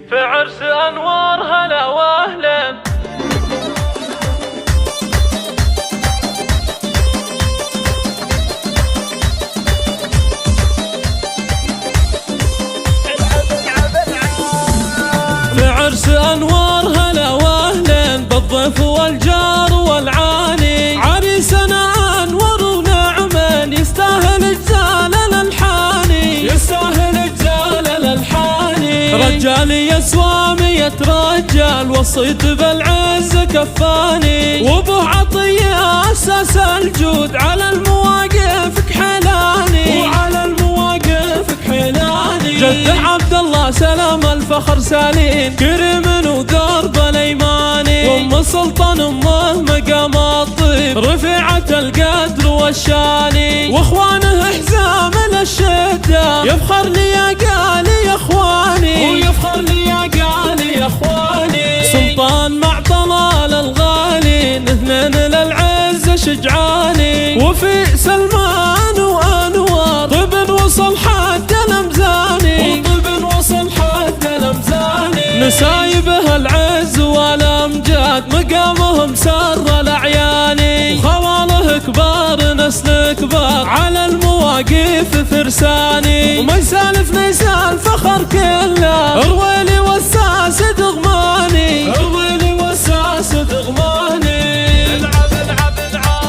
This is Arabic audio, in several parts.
في عرس أنوار هلا وأهلا. في عرس أنوار هلا وأهلا بالضيف والجار والعاني، عريسنا أنور ونعمان يستاهل الجزال الألحاني، يستاهل الجزال الألحاني. رجالي يسوى 100 رجال وصيت بالعز كفاني، وابو عطية أساس الجود على المواقف كحيلاني، وعلى المواقف كحيلاني. جد عبد الله سلام الفخر سالين كرم ودرب الايماني، وام سلطان امه مقام الطيب رفيعة القدر والشاني، واخوانه حزام للشدة يفخر لي يا قالي يا اخواني، ويفخر لي يا قالي يا اخواني. سلطان مع طلال الغالي اثنين للعز شجعاني، وفي سلمان وانوار طب وصل حد الامزاني، وطب وصل حد الامزاني. نسايبه العز والامجاد مقامهم سر الاعياني، وخواله كبار نسل كبار على المواقف فرساني، وما يسالف نسال فخر كله ارويلي والساس دغماني، ارويلي والساس دغماني. العب العب العب.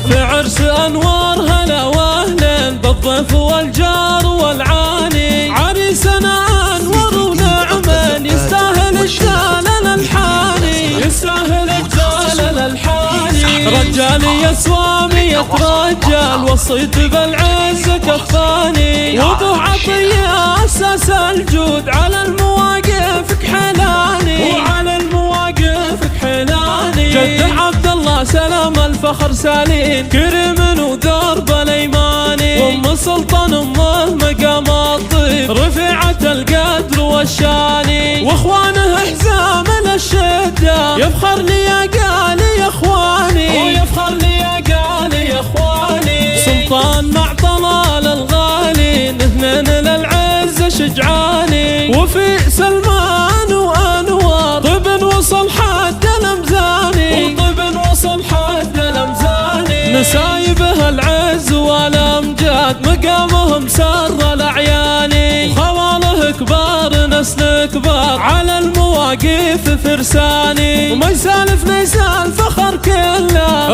في عرس أنوار هلا وأهلا بالضيف والجار والعاني، عريسنا أنور ونعمان يستاهل الجزال الألحاني، يستاهل الجزال الألحاني. رجالي يسوى 100 رجال وصيت بالعز كفاني، وابو عطية أساس الجود على المواقف كحيلاني، وعلى المواقف كحيلاني. جد عبد الله سلام الفخر سالين كرم ودرب الايماني، وام سلطان امه مقام الطيب رفيعة القدر والشاني، واخوانه حزام للشدة يفخر لي يا قالي يا اخواني، ويفخر لي يا قالي يا اخواني. سلطان مع طلال الغالي اثنين للعز شجعاني، وفي سلمان وانوار طب وصل حد الامزاني، وطب وصل حد الامزاني. نسايبه العز والامجاد مقامهم سر الاعياني، وخواله كبار نسل كبار على المواقف فرساني، وما يسالف نسال فخر كله